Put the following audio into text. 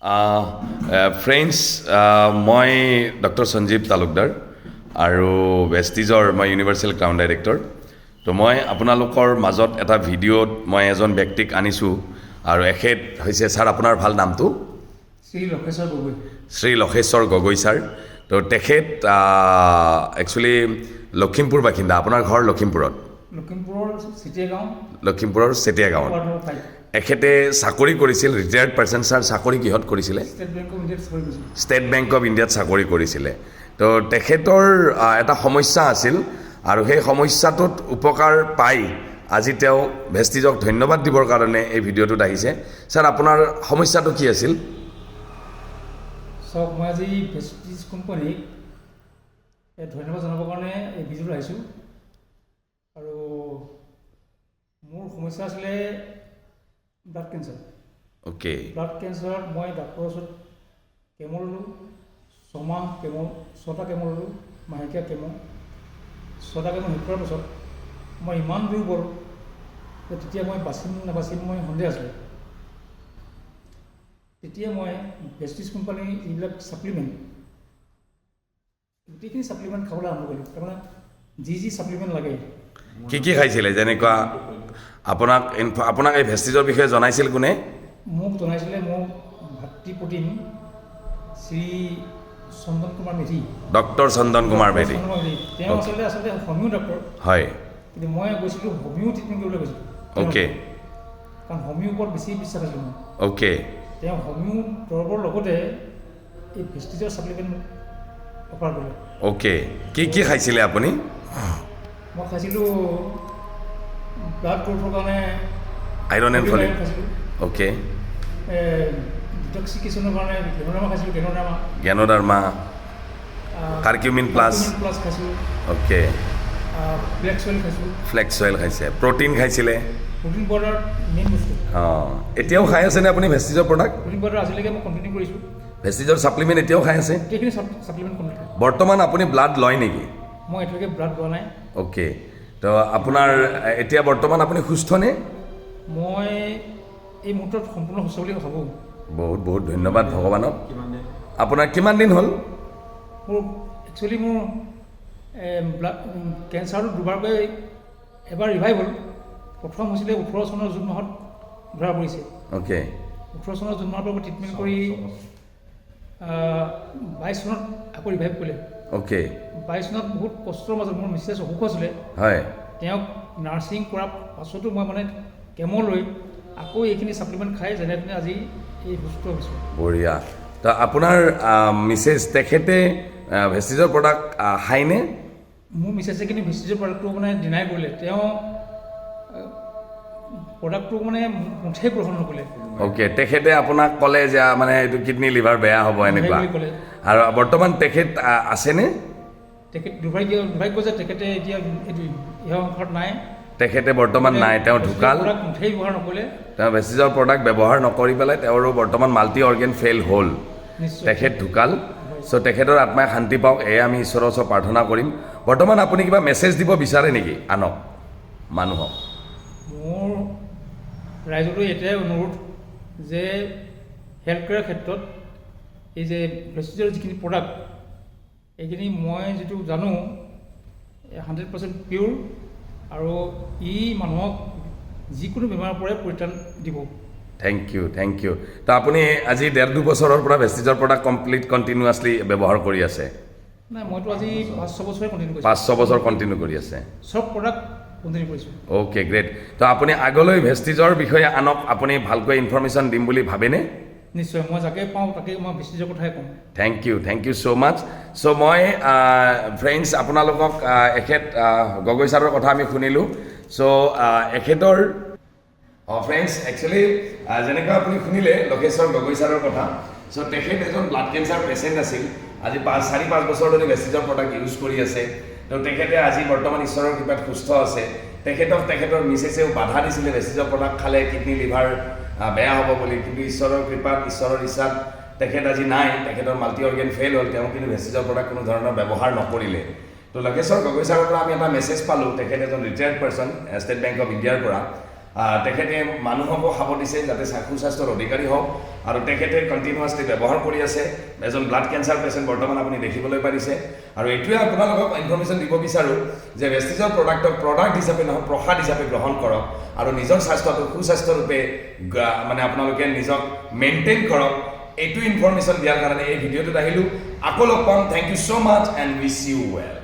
friends মই doctor Sanjeev Talukdar আৰু ৱেষ্টিজৰ মই ইউনিভাৰ্চেল ক্ৰাউন ডাইৰেক্টৰ তো মই আপোনালোকৰ মাজত এটা ভিডিঅ'ত মই এজন ব্যক্তিক আনিছোঁ আৰু এখেত হৈছে ছাৰ আপোনাৰ ভাল নামটো শ্ৰী লক্ষেশ্বৰ গগৈ ছাৰ তো তেখেত একচুৱেলি লখিমপুৰ বাসিন্দা আপোনাৰ ঘৰ লখিমপুৰৰ চেতিয়া গাঁৱত এখেতে চাকৰি কৰিছিল ৰিটায়াৰ্ড পাৰ্চন ছাৰ চাকৰি কিহত কৰিছিলে ষ্টেট বেংক অফ ইণ্ডিয়াত চাকৰি কৰিছিলে তো তেখেতৰ এটা সমস্যা আছিল আৰু সেই সমস্যাটোত উপকাৰ পাই আজি তেওঁ ভেষ্টিজক ধন্যবাদ দিবৰ কাৰণে এই ভিডিঅ'টোত আহিছে ছাৰ আপোনাৰ সমস্যাটো কি আছিল সব মই আজি ভেষ্টিজ কোম্পানীক ধন্যবাদ জনাবৰ কাৰণে এই ভিডিঅ'টো আহিছোঁ আৰু মোৰ সমস্যা আছিলে ব্লাড কেঞ্চাৰ অ'কে ব্লাড কেঞ্চাৰত মই ডাক্তৰৰ ওচৰত কেমো ল'লোঁ ছমাহ কেমো 6টা কেমো ল'লোঁ মাহেকীয়া কেমো 6টা কেমো শেষ কৰাৰ পাছত মই ইমান দুৰ্বল যে তেতিয়া মই বাচিম নাবাচিম মই সন্দেহ আছিলে তেতিয়া মই ভেষ্টিজ কোম্পানীৰ যিবিলাক ছাপ্লিমেণ্ট গোটেইখিনি ছাপ্লিমেণ্ট খাবলৈ আৰম্ভ কৰিলোঁ তাৰমানে যি ছাপ্লিমেণ্ট লাগে কি খাইছিলে যেনেকুৱা আপোনাক এই ভেষ্টিজৰ বিষয়ে জনাইছিল কোনে মোক জনাইছিলে মোক ভাতৃ প্ৰতিম শ্ৰী চন্দন কুমাৰ মেধি ডক্টৰ চন্দন কুমাৰ মেধি তেওঁ আচলতে হোমিও ডক্টৰ হয় কিন্তু মই গৈছিলোঁ হোমিও ট্ৰিটমেণ্ট কৰিবলৈ গৈছিলোঁ অ'কে কাৰণ হোমিওৰ ওপৰত বেছি বিশ্বাস আছিলোঁ মই অ'কে তেওঁ হোমিও দৰৱৰ লগতে এই ভেষ্টিজৰ ছাপ্লিমেণ্ট অফাৰ কৰিলে অ'কে কি খাইছিলে আপুনি মই খাইছিলোঁ ব্লাড গ্ৰোথৰ কাৰণে আইৰণ এণ্ড ফলিক খাইছিলোঁ অ'কে ডিটক্সিকেশ্যনৰ কাৰণে গেনোডাৰ্মা খাইছিলোঁ গেনোডাৰ্মা কাৰ্কিউমিন প্লাছ খাইছিলোঁ অ'কে ফ্লেক্স অইল খাইছিলোঁ ফ্লেক্স অইল খাইছে প্ৰ'টিন খাইছিলে প্ৰ'টিন পাউডাৰ মেইন বস্তু এতিয়াও খাই আছেনে আপুনি ভেষ্টিজৰ প্ৰডাক্ট প্ৰ'টিন পাউডাৰ আজিলৈকে মই কণ্টিনিউ কৰিছোঁ ভেষ্টিজৰ ছাপ্লিমেণ্ট এতিয়াও খাই আছে গোটেইখিনি ছাপ্লিমেণ্ট কমপ্লিট বৰ্তমান আপুনি ব্লাড লয় নেকি মই এতিয়ালৈকে ব্লাড লোৱা নাই অ'কে তো আপোনাৰ এতিয়া বৰ্তমান আপুনি সুস্থনে মই এই মুহূৰ্তত সম্পূৰ্ণ সুস্থ বুলি ভাবোঁ বহুত ধন্যবাদ ভগৱানক আপোনাৰ কিমান দিন হ'ল মোৰ একচুৱেলি মোৰ ব্লাড কেঞ্চাৰটো দুবাৰকৈ এবাৰ ৰিভাইভ হ'ল প্ৰথম হৈছিলে 18 চনৰ জুন মাহত ধৰা পৰিছে অ'কে 18 চনৰ জুন মাহৰ পৰা মই ট্ৰিটমেণ্ট কৰি 22 চনত আকৌ ৰিভাইভ কৰিলে অ'কে 22 চনত বহুত কষ্টৰ মাজত মোৰ মিছেছ অসুখ আছিলে হয় তেওঁক নাৰ্ছিং কৰাৰ পাছতো মই মানে কেমো লৈ আকৌ এইখিনি ছাপ্লিমেণ্ট খাই যেনে তেনে আজি এই সুস্থ হৈছোঁ বঢ়িয়া তো আপোনাৰ মিছেছ তেখেতে ভেষ্টিজৰ প্ৰডাক্ট খায়নে মোৰ মিছেছে কিন্তু ভেষ্টিজৰ প্ৰডাক্টটো মানে ডিনাই কৰিলে তেওঁ প্ৰডাক্টটো মানে মুঠেই গ্ৰহণ নকৰিলে অ'কে তেখেতে আপোনাক ক'লে যে মানে এইটো কিডনী লিভাৰ বেয়া হ'ব এনেকুৱা ক'লে আৰু বৰ্তমান তেখেত আছেনে তেখেত দুৰ্ভাগ্য যে তেখেতে এতিয়া এইটো ইহৰ ঘৰত নাই তেখেতে বৰ্তমান নাই তেওঁ ঢুকাল মুঠেই ব্যৱহাৰ নকৰিলে তেওঁ ভেষ্টিজৰ প্ৰডাক্ট ব্যৱহাৰ নকৰি পেলাই তেওঁৰো বৰ্তমান মাল্টি অৰ্গেন ফেইল হ'ল তেখেত ঢুকাল চ' তেখেতৰ আত্মাই শান্তি পাওক এয়ে আমি ঈশ্বৰৰ ওচৰত প্ৰাৰ্থনা কৰিম বৰ্তমান আপুনি কিবা মেছেজ দিব বিচাৰে নেকি আনক মানুহক মোৰ ৰাইজলৈ এটাই অনুৰোধ যে হেল্থ কেয়াৰ ক্ষেত্ৰত এই যে ভেষ্টিজৰ যিখিনি প্ৰডাক্ট এইখিনি মই যিটো জানো 100% পিয়'ৰ আৰু ই মানুহক যিকোনো বেমাৰৰ পৰাই পৰিত্ৰাণ দিব থেংক ইউ তো আপুনি আজি 1.5-2 বছৰৰ পৰা ভেষ্টিজৰ প্ৰডাক্ট কণ্টিনিউৱাছলি ব্যৱহাৰ কৰি আছে নাই মইতো আজি 5-6 বছৰে কণ্টিনিউ কৰিছোঁ 5-6 বছৰ কণ্টিনিউ কৰি আছে চব প্ৰডাক্ট কণ্টিনিউ কৰিছোঁ অ'কে গ্ৰেট তো আপুনি আগলৈ ভেষ্টিজৰ বিষয়ে আনক আপুনি ভালকৈ ইনফৰমেশ্যন দিম বুলি ভাবেনে নিশ্চয় মই যাকে পাওঁ তাকে মই ভেষ্টিজৰ কথাই ক'ম থেংক ইউ ছ' মাছ চ' মই ফ্ৰেণ্ডছ আপোনালোকক এখেত গগৈ ছাৰৰ কথা আমি শুনিলোঁ চ' এখেতৰ ফ্ৰেণ্ডছ একচুৱেলি যেনেকৈ আপুনি শুনিলে লক্ষেশ্বৰ গগৈ ছাৰৰ কথা চ' তেখেত এজন ব্লাড কেঞ্চাৰ পেচেণ্ট আছিল আজি 4-5 বছৰ ধৰি ভেষ্টিজৰ প্ৰডাক্ট ইউজ কৰি আছে তো তেখেতে আজি বৰ্তমান ঈশ্বৰৰ কৃপাত সুস্থ আছে তেখেতৰ মিছেছেও বাধা দিছিলে ভেষ্টিজৰ প্ৰডাক্ট খালে কিডনী লিভাৰ বেয়া হ'ব বুলি কিন্তু ঈশ্বৰৰ কৃপাত ঈশ্বৰৰ ইচ্ছাত তেখেত আজি নাই তেখেতৰ মাল্টি অৰ্গেন ফেইল হ'ল তেওঁ কিন্তু ভেষ্টিজৰ প্ৰডাক্ট কোনো ধৰণৰ ব্যৱহাৰ নকৰিলে তো লক্ষেশ্বৰ গগৈ ছাৰৰ পৰা আমি এটা মেছেজ পালোঁ তেখেত এজন retired person state bank of ইণ্ডিয়াৰ পৰা তেখেতে মানুহকো খাব দিছে যাতে সুস্বাস্থ্যৰ অধিকাৰী হওক আৰু তেখেতে কণ্টিনিউৱাছলি ব্যৱহাৰ কৰি আছে এজন ব্লাড কেঞ্চাৰ পেচেণ্ট বৰ্তমান আপুনি দেখিবলৈ পাৰিছে আৰু এইটোৱে আপোনালোকক ইনফৰ্মেশ্যন দিব বিচাৰোঁ যে ভেষ্টিজৰ প্ৰডাক্টক প্ৰডাক্ট হিচাপে নহয় প্ৰসাদ হিচাপে গ্ৰহণ কৰক আৰু নিজৰ স্বাস্থ্যটো সুস্বাস্থ্যৰূপে মানে আপোনালোকে নিজক মেইনটেইন কৰক এইটো ইনফৰ্মেশ্যন দিয়াৰ কাৰণে এই ভিডিঅ'টোত আহিলোঁ আকৌ লগ পাম thank you so' much and wish you well